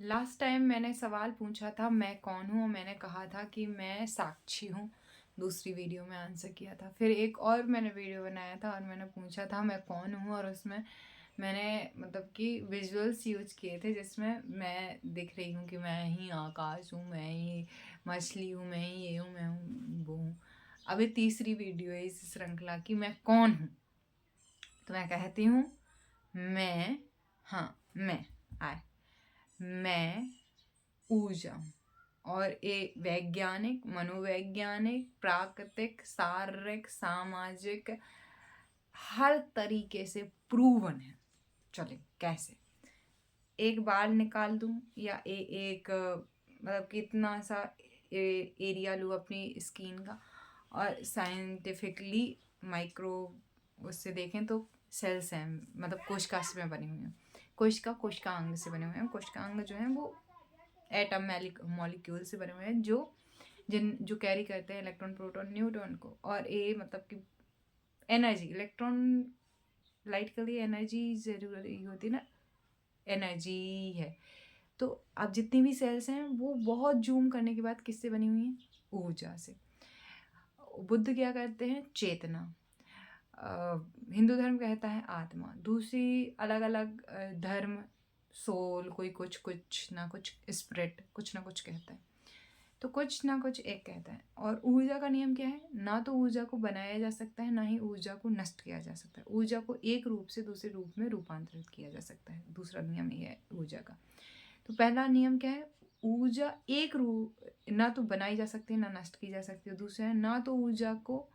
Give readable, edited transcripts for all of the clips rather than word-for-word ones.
Last time मैंने सवाल पूछा था मैं कौन हूँ, और मैंने कहा था कि मैं साक्षी हूँ। दूसरी वीडियो में आंसर किया था। फिर एक और मैंने वीडियो बनाया था और मैंने पूछा था मैं कौन हूँ, और उसमें मैंने मतलब कि विजुअल्स यूज किए थे जिसमें मैं दिख रही हूँ कि मैं ही आकाश हूँ, मैं ही मछली हूँ, मैं ही ये हूँ, मैं हूँ वो हूँ। अभी तीसरी वीडियो है इस श्रृंखला की, मैं कौन हूँ। तो मैं कहती हूँ मैं, हाँ मैं आए, मैं ऊर्जा हूँ। और ये वैज्ञानिक, मनोवैज्ञानिक, प्राकृतिक, शारीरिक, सामाजिक, हर तरीके से प्रूवन है। चले कैसे? एक बाल निकाल दूं या एक मतलब कितना सा एरिया लूँ अपनी स्किन का, और साइंटिफिकली माइक्रो उससे देखें तो सेल्स हैं, मतलब कोशिकाएं में बने हुए हैं। कोशिकांग से बने हुए हैं। कोशिकांग जो हैं वो एटम मॉलिक्यूल से बने हुए हैं जो कैरी करते हैं इलेक्ट्रॉन, प्रोटॉन, न्यूट्रॉन को। और ये मतलब कि एनर्जी, इलेक्ट्रॉन, लाइट के लिए एनर्जी जरूरी होती है ना, एनर्जी है। तो अब जितनी भी सेल्स हैं वो बहुत जूम करने के बाद किससे बनी हुई हैं? ऊर्जा से। बुद्ध क्या करते हैं? चेतना। हिंदू धर्म कहता है आत्मा। दूसरी अलग अलग धर्म सोल, कोई कुछ ना कुछ, स्पिरिट कुछ ना कुछ कहता है। तो कुछ ना कुछ एक कहता है। और ऊर्जा का नियम क्या है? ना तो ऊर्जा को बनाया जा सकता है, ना ही ऊर्जा को नष्ट किया जा सकता है। ऊर्जा को एक रूप से दूसरे रूप में रूपांतरित किया जा सकता है। दूसरा नियम ये है ऊर्जा का। तो पहला नियम क्या है? ऊर्जा एक रूप ना तो बनाई जा सकती है ना नष्ट की जा सकती है। दूसरा है ना तो ऊर्जा को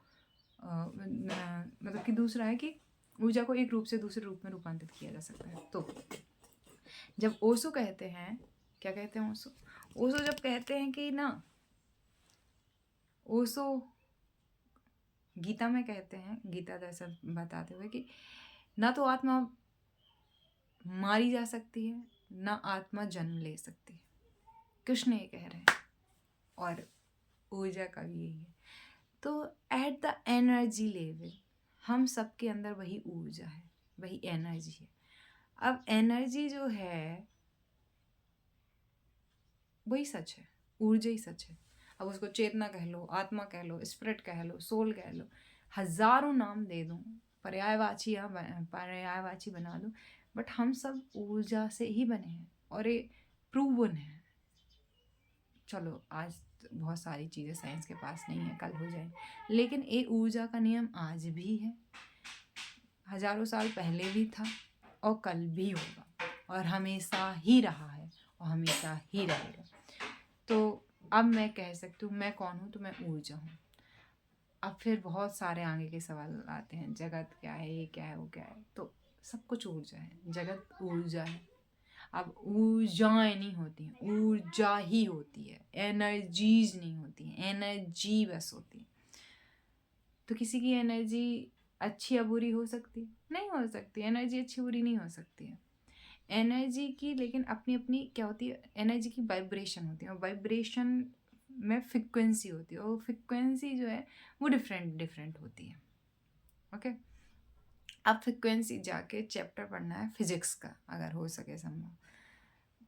मतलब कि दूसरा है कि ऊर्जा को एक रूप से दूसरे रूप में रूपांतरित किया जा सकता है। तो जब ओशो कहते हैं, क्या कहते हैं ओशो? ओशो जब कहते हैं कि ना, ओशो गीता में कहते हैं, गीता दर्शन बताते हुए कि ना तो आत्मा मारी जा सकती है, ना आत्मा जन्म ले सकती है। कृष्ण ये कह रहे हैं, और ऊर्जा का भी यही है। तो एट द एनर्जी लेवल हम सबके अंदर वही ऊर्जा है, वही एनर्जी है। अब एनर्जी जो है वही सच है, ऊर्जा ही सच है। अब उसको चेतना कह लो, आत्मा कह लो, स्पिरिट कह लो, सोल कह लो, हजारों नाम दे दूँ, पर्यायवाची बना दूँ, बट हम सब ऊर्जा से ही बने हैं, और ये प्रूवन है। चलो आज बहुत सारी चीज़ें साइंस के पास नहीं है, कल हो जाए, लेकिन ये ऊर्जा का नियम आज भी है, हजारों साल पहले भी था, और कल भी होगा, और हमेशा ही रहा है, और हमेशा ही रहेगा। तो अब मैं कह सकती हूँ मैं कौन हूँ? तो मैं ऊर्जा हूँ। अब फिर बहुत सारे आगे के सवाल आते हैं, जगत क्या है, ये क्या है, वो क्या है? तो सब कुछ ऊर्जा है, जगत ऊर्जा है। अब ऊर्जाएं नहीं होती हैं, ऊर्जा ही होती है, एनर्जीज नहीं होती हैं, एनर्जी बस होती है। तो किसी की एनर्जी अच्छी या बुरी हो सकती है? नहीं हो सकती। एनर्जी अच्छी बुरी नहीं हो सकती है एनर्जी की, लेकिन अपनी अपनी क्या होती है, एनर्जी की वाइब्रेशन होती है, और वाइब्रेशन में फ्रिक्वेंसी होती है, और फ्रिक्वेंसी जो है वो डिफरेंट डिफरेंट होती है। ओके, अब फ्रिक्वेंसी जाके चैप्टर पढ़ना है फिजिक्स का, अगर हो सके संभव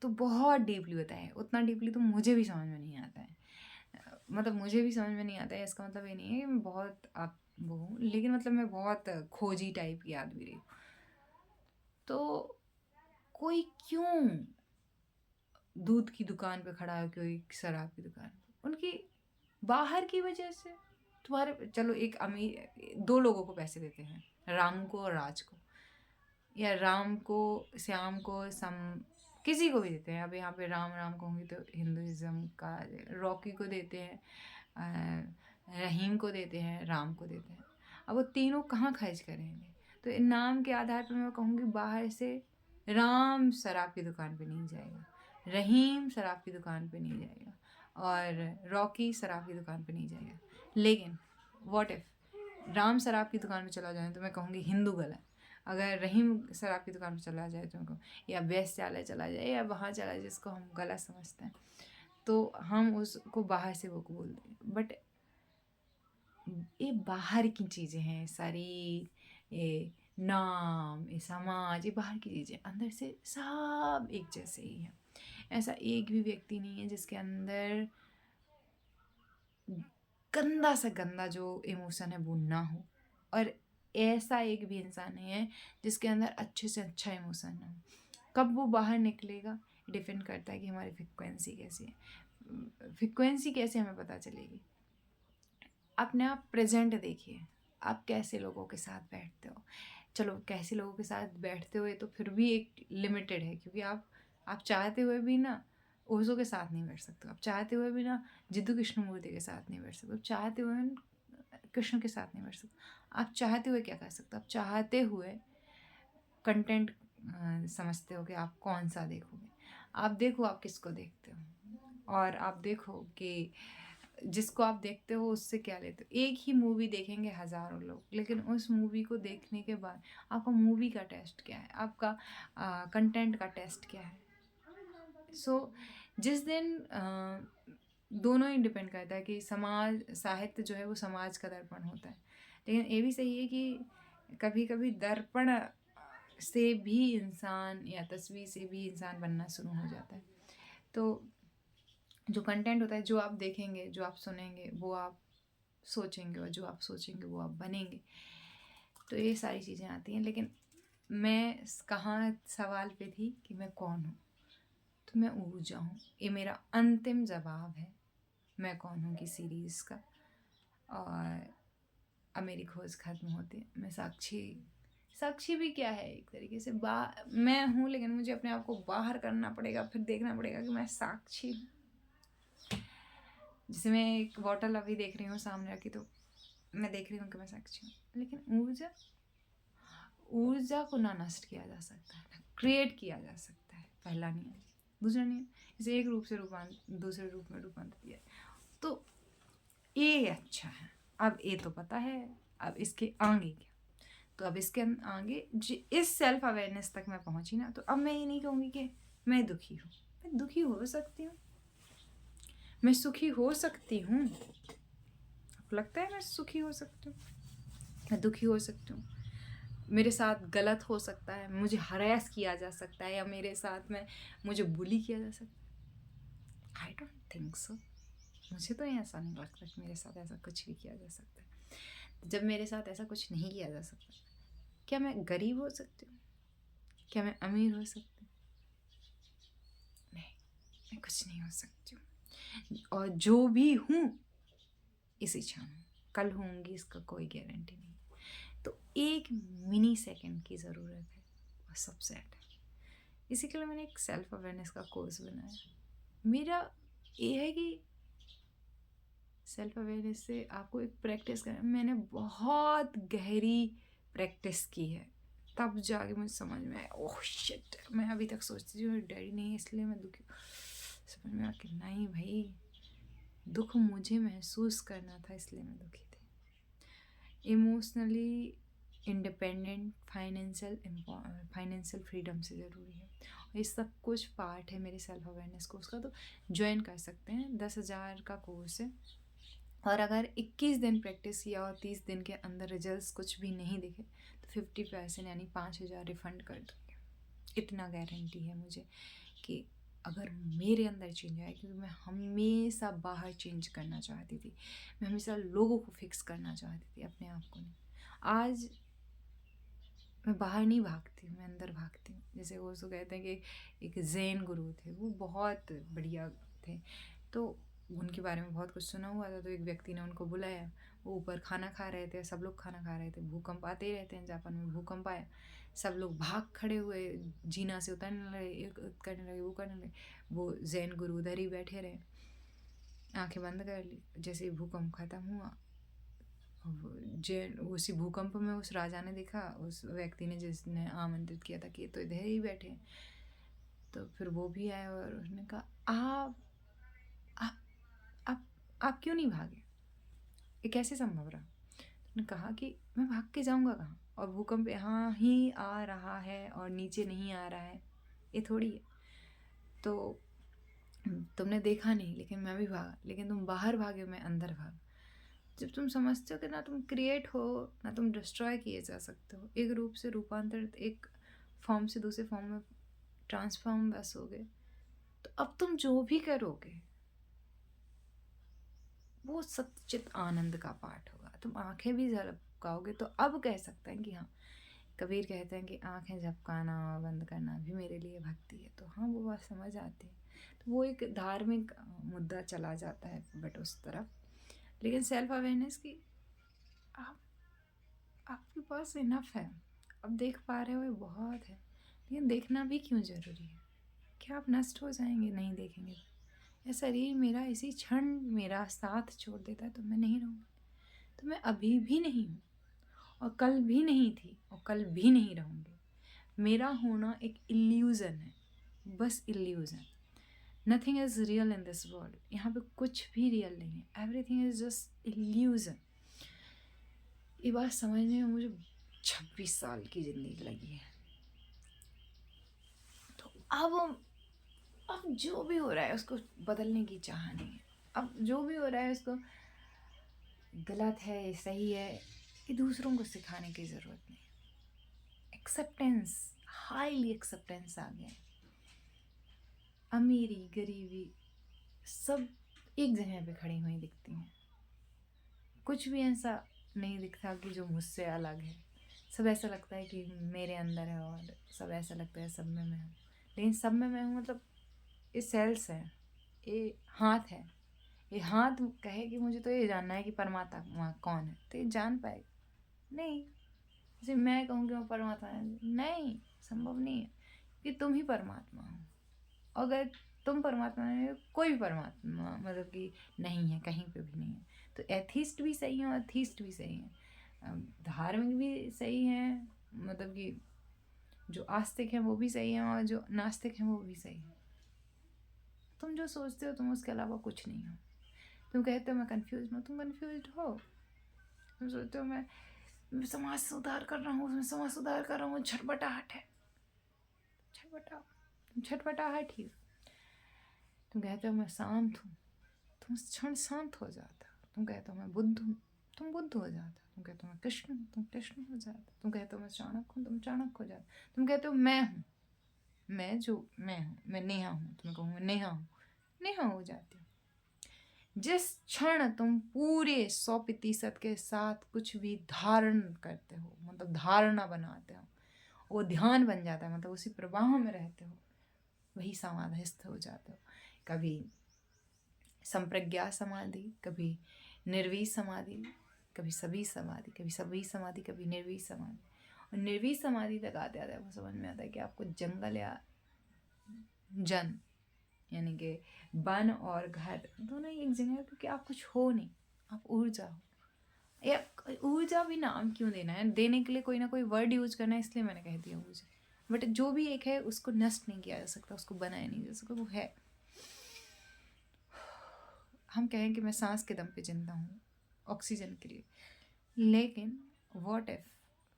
तो बहुत डीपली बताए। उतना डीपली तो मुझे भी समझ में नहीं आता है, मतलब मुझे भी समझ में नहीं आता है, इसका मतलब ये नहीं है कि मैं बहुत आप वो हूँ, लेकिन मतलब मैं बहुत खोजी टाइप की आदमी रही हूँ। तो कोई क्यों दूध की दुकान पे खड़ा है, कोई शराब की दुकान पे, उनकी बाहर की वजह से। तुम्हारे चलो एक अमीर, दो लोगों को पैसे देते हैं, राम को और राज को, या राम को, श्याम को, किसी को भी देते हैं। अब यहाँ पे राम राम कहूँगी तो हिंदुइज्म का, रॉकी को देते हैं, रहीम को देते हैं, राम को देते हैं। अब वो तीनों कहाँ खर्च करेंगे? तो इन नाम के आधार पर मैं कहूँगी बाहर से राम शराब की दुकान पे नहीं जाएगा, रहीम शराब की दुकान पे नहीं जाएगा, और रॉकी शराब की दुकान पे नहीं जाएगा। लेकिन व्हाट इफ राम शराब की दुकान पे चला जाए तो मैं कहूँगी हिंदू गलत। अगर रहीम शराब की दुकान पे चला जाए तो मैं कहूँ, या वैश्यालय चला जाए, या वहाँ चला जाए जिसको हम गलत समझते हैं, तो हम उसको बाहर से वो को बोल दें। बट ये बाहर की चीज़ें हैं सारी, ये नाम, ये समाज, ये बाहर की चीज़ें, अंदर से सब एक जैसे ही है। ऐसा एक भी व्यक्ति नहीं है जिसके अंदर गंदा से गंदा जो इमोशन है वो ना हो, और ऐसा एक भी इंसान नहीं है जिसके अंदर अच्छे से अच्छा इमोशन ना हो। कब वो बाहर निकलेगा डिपेंड करता है कि हमारी फ्रिक्वेंसी कैसी है। फ्रिक्वेंसी कैसे हमें पता चलेगी? अपने आप प्रेजेंट देखिए, आप कैसे लोगों के साथ बैठते हो। चलो कैसे लोगों के साथ बैठते हो ये तो फिर भी एक लिमिटेड है, क्योंकि आप चाहते हुए भी ना ओशो के साथ नहीं बैठ सकते, आप चाहते हुए भी ना जिद्दू कृष्णमूर्ति के साथ नहीं बैठ सकते, आप चाहते हुए कृष्ण के साथ नहीं बैठ सकते। आप चाहते हुए क्या कर सकते हो? आप चाहते हुए कंटेंट समझते हो कि आप कौन सा देखोगे। आप देखो आप किसको देखते हो, और आप देखो कि जिसको आप देखते हो उससे क्या लेते हो। एक ही मूवी देखेंगे हज़ारों लोग, लेकिन उस मूवी को देखने के बाद आपका मूवी का टेस्ट क्या है, आपका कंटेंट का टेस्ट क्या है। जिस दिन दोनों ही डिपेंड करता है कि समाज साहित्य जो है वो समाज का दर्पण होता है, लेकिन ये भी सही है कि कभी कभी दर्पण से भी इंसान या तस्वीर से भी इंसान बनना शुरू हो जाता है। तो जो कंटेंट होता है, जो आप देखेंगे, जो आप सुनेंगे, वो आप सोचेंगे, और जो आप सोचेंगे वो आप बनेंगे। तो ये सारी चीज़ें आती हैं। लेकिन मैं कहाँ सवाल पे थी कि मैं कौन हूँ, तो मैं ऊर्जा हूँ। ये मेरा अंतिम जवाब है, मैं कौन हूँ की सीरीज़ का। और अब मेरी खोज खत्म होती है। मैं साक्षी भी क्या है, एक तरीके से मैं हूँ, लेकिन मुझे अपने आप को बाहर करना पड़ेगा, फिर देखना पड़ेगा कि मैं साक्षी हूँ। जैसे मैं एक बॉटल अभी देख रही हूँ सामने रखी, तो मैं देख रही हूँ कि मैं साक्षी हूँ, लेकिन ऊर्जा को ना नष्ट किया जा सकता है, ना क्रिएट किया जा सकता है। पहला नियम। दूसरा नियम, इसे एक रूप से दूसरे रूप में रूपांतरित किया। तो ये अच्छा है। अब ये तो पता है, अब इसके आगे क्या? तो अब इसके आगे इस सेल्फ अवेयरनेस तक मैं पहुंची ना, तो अब मैं ये नहीं कहूँगी कि मैं दुखी हूँ। मैं दुखी हो सकती हूँ, मैं सुखी हो सकती हूँ। आपको लगता है मैं सुखी हो सकती हूँ, मैं दुखी हो सकती हूँ, मेरे साथ गलत हो सकता है, मुझे हरास किया जा सकता है, या मेरे साथ में मुझे बुली किया जा सकता है। I don't think so. मुझे तो ऐसा नहीं लगता कि मेरे साथ ऐसा कुछ भी किया जा सकता है। जब मेरे साथ ऐसा कुछ नहीं किया जा सकता, क्या मैं गरीब हो सकती हूँ? क्या मैं अमीर हो सकती हूँ? नहीं, मैं कुछ नहीं हो सकती हूँ। और जो भी हूँ इसी क्षण हूँ, कल होंगी इसका कोई गारंटी नहीं। तो एक मिनी सेकंड की ज़रूरत है और सब सेट है। इसी के लिए मैंने एक सेल्फ अवेयरनेस का कोर्स बनाया। मेरा ये है कि सेल्फ अवेयरनेस से आपको एक प्रैक्टिस करना। मैंने बहुत गहरी प्रैक्टिस की है, तब जाके मुझे समझ में आया, ओह शिट। मैं अभी तक सोचती थी मेरी डैडी नहीं है इसलिए मैं दुखी। समझ में आया कि नहीं भाई, दुख मुझे महसूस करना था इसलिए मैं दुखी थी। इमोशनली इंडिपेंडेंट, फाइनेंशियल फ्रीडम से ज़रूरी है। और ये सब कुछ पार्ट है मेरे सेल्फ अवेयरनेस कोर्स का, तो ज्वाइन कर सकते हैं। 10,000 का कोर्स है, और अगर 21 दिन प्रैक्टिस किया और 30 दिन के अंदर रिजल्ट्स कुछ भी नहीं दिखे तो 50% यानी 5,000 रिफ़ंड कर दूँगी। इतना गारंटी है मुझे कि अगर मेरे अंदर चेंज आए, क्योंकि मैं हमेशा बाहर चेंज करना चाहती थी, मैं हमेशा लोगों को फिक्स करना चाहती थी, अपने आप को नहीं। आज मैं बाहर नहीं भागती हूँ, मैं अंदर भागती हूँ। जैसे वो सो कहते हैं कि एक जैन गुरु थे, वो बहुत बढ़िया थे, तो उनके बारे में बहुत कुछ सुना हुआ था। तो एक व्यक्ति ने उनको बुलाया, वो ऊपर खाना खा रहे थे, सब लोग खाना खा रहे थे। भूकंप आते ही रहते हैं, जापान में भूकंप आया, सब लोग भाग खड़े हुए, जीना से उतरने लगे, करने लगे, वो करने लगे। वो जैन गुरु उधर ही बैठे रहे, आंखें बंद कर ली। जैसे ही भूकंप खत्म हुआ, उसी भूकंप में उस राजा ने देखा, उस व्यक्ति ने जिसने आमंत्रित किया था कि तो इधर ही बैठे। तो फिर वो भी आए और उसने कहा आप आप आप क्यों नहीं भागे, ये कैसे संभव रहा? उसने कहा कि मैं भाग के जाऊंगा कहाँ, और भूकंप यहाँ ही आ रहा है और नीचे नहीं आ रहा है, ये थोड़ी है। तो तुमने देखा नहीं, लेकिन मैं भी भागा, लेकिन तुम बाहर भागे, मैं अंदर भागा। जब तुम समझते हो कि ना तुम क्रिएट हो ना तुम डिस्ट्रॉय किए जा सकते हो, एक रूप से रूपांतरित, एक फॉर्म से दूसरे फॉर्म में ट्रांसफॉर्म बस हो गए, तो अब तुम जो भी करोगे वो सच्चित आनंद का पाठ होगा। तुम आंखें भी झपकाओगे तो अब कह सकते हैं कि हाँ, कबीर कहते हैं कि आंखें झपकाना और बंद करना भी मेरे लिए भक्ति है। तो हाँ, वो बात समझ आती है। तो वो एक धार्मिक मुद्दा चला जाता है बट उस तरफ। लेकिन सेल्फ अवेयरनेस की आप आपके पास इनफ है, अब देख पा रहे हो ये बहुत है। लेकिन देखना भी क्यों ज़रूरी है? क्या आप नष्ट हो जाएंगे नहीं देखेंगे? यह शरीर मेरा इसी क्षण मेरा साथ छोड़ देता है तो मैं नहीं रहूँगी। तो मैं अभी भी नहीं हूँ और कल भी नहीं थी और कल भी नहीं रहूँगी। मेरा होना एक इल्यूज़न है, बस illusion. Nothing is real in this world. यहाँ पे कुछ भी रियल नहीं है, एवरीथिंग इज़ जस्ट इल्यूज़न। ये बात समझने में मुझे 26 साल की ज़िंदगी लगी है। तो अब जो भी हो रहा है उसको बदलने की चाह नहीं है। अब जो भी हो रहा है उसको गलत है सही है ये दूसरों को सिखाने की ज़रूरत नहीं। एक्सेप्टेंस, हाईली एक्सेप्टेंस आ गया। अमीरी गरीबी सब एक जगह पे खड़ी हुई दिखती हैं। कुछ भी ऐसा नहीं दिखता कि जो मुझसे अलग है। सब ऐसा लगता है कि मेरे अंदर है और सब ऐसा लगता है सब में मैं हूँ। लेकिन सब में मैं हूँ मतलब ये सेल्स है, ये हाथ है। ये हाथ कहे कि मुझे तो ये जानना है कि परमात्मा कौन है, तो ये जान पाएगा नहीं। जैसे मैं कहूँ कि मैं परमात्मा है, नहीं, संभव नहीं है कि तुम ही परमात्मा हो। अगर तुम परमात्मा है, कोई भी परमात्मा मतलब कि नहीं है, कहीं पे भी नहीं है। तो एथीस्ट भी सही है और अथीस्ट भी सही है, धार्मिक भी सही है, मतलब कि जो आस्तिक है वो भी सही है और जो नास्तिक है वो भी सही है। तुम जो सोचते हो तुम उसके अलावा कुछ नहीं हो। तुम कहते हो मैं कंफ्यूज हूँ, तुम कंफ्यूज हो। तुम सोचते हो मैं समाज सुधार कर रहा हूँ, मैं समाज सुधार कर रहा हूँ, छटपटाहट है, छटपटाओ, तुम छटपटाहट ही हो। तुम कहते हो मैं शांत हूँ, तुम क्षण शांत हो जाता। तुम कहते हो मैं बुद्ध हूँ, तुम बुद्ध हो जाता। तुम कहते हो मैं कृष्ण हूँ, तुम कृष्ण हो जाता। तुम कहते हो मैं चाणक्य हूँ, तुम चाणक्य हो जाता। तुम कहते हो मैं हूँ, मैं जो मैं हूँ, मैं नेहा हूँ, तुम्हें कहूँ मैं नेहा हूँ, नेहा हो जाती हूँ। जिस क्षण तुम पूरे 100% के साथ कुछ भी धारण करते हो, मतलब धारणा बनाते हो, वो ध्यान बन जाता है, मतलब उसी प्रवाह में रहते हो, वही समाधिस्थ हो जाते हो। कभी संप्रज्ञा समाधि, कभी निर्वी समाधि, कभी सभी समाधि, कभी सभी समाधि, कभी निर्वी समाधि। और निर्वी समाधि तक आते आते आपको समझ में आता है कि आपको जंगल या जन यानी कि वन और घर दोनों ही एक जगह है, क्योंकि आप कुछ हो नहीं, आप ऊर्जा हो। या ऊर्जा भी नाम क्यों देना है, देने के लिए कोई ना कोई वर्ड यूज करना है, इसलिए मैंने कह दिया ऊर्जा। बट जो भी एक है उसको नष्ट नहीं किया जा सकता, उसको बनाया नहीं जा सकता, वो है। हम कहें कि मैं सांस के दम पे जिंदा हूँ ऑक्सीजन के लिए, लेकिन व्हाट इफ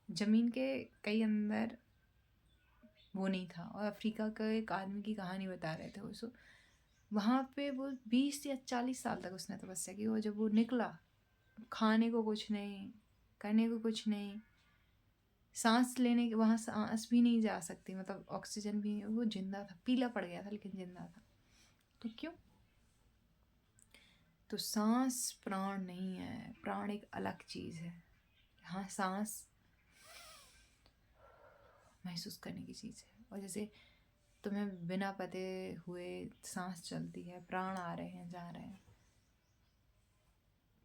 जमीन के कई अंदर वो नहीं था। और अफ्रीका का एक आदमी की कहानी बता रहे थे उसको, वहाँ पे वो 20 या 40 साल तक उसने तपस्या की। और जब वो निकला, खाने को कुछ नहीं, करने को कुछ नहीं, सांस लेने के वहाँ सांस भी नहीं जा सकती, मतलब ऑक्सीजन भी नहीं, वो जिंदा था। पीला पड़ गया था लेकिन जिंदा था। तो क्यों? तो सांस प्राण नहीं है, प्राण एक अलग चीज़ है। हाँ, सांस महसूस करने की चीज़ है। और जैसे तुम्हें बिना पते हुए सांस चलती है, प्राण आ रहे हैं जा रहे हैं।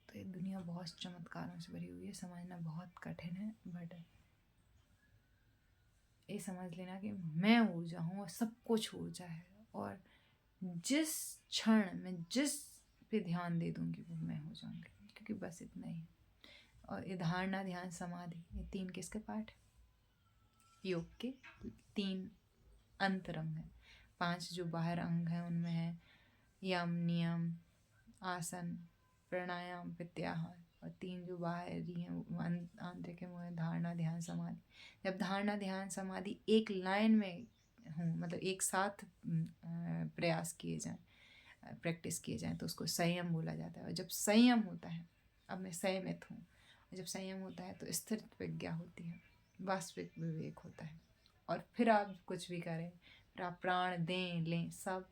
तो ये दुनिया बहुत चमत्कारों से भरी हुई है, समझना बहुत कठिन है। बट ये समझ लेना कि मैं ऊर्जा हूँ और सब कुछ ऊर्जा है। और जिस क्षण मैं जिस पे ध्यान दे दूंगी वो मैं हो जाऊंगी, क्योंकि बस इतना ही है। और ये धारणा ध्यान समाधि, ये 3 किसके पार्ट है? योग के 3 अंतरंग हैं। 5 जो बाहर अंग हैं उनमें है यम नियम आसन प्राणायाम प्रत्याहार, और 3 जो बाहरी हैं वो आंतरिक है, वो है धारणा ध्यान समाधि। जब धारणा ध्यान समाधि एक लाइन में हूँ, मतलब एक साथ प्रयास किए जाएं, प्रैक्टिस किए जाएं, तो उसको संयम बोला जाता है। और जब संयम होता है, अब मैं संयमित हूँ, और जब संयम होता है तो स्थिर प्रज्ञा होती है, वास्तविक विवेक होता है। और फिर आप कुछ भी करें, फिर आप प्राण दें लें, सब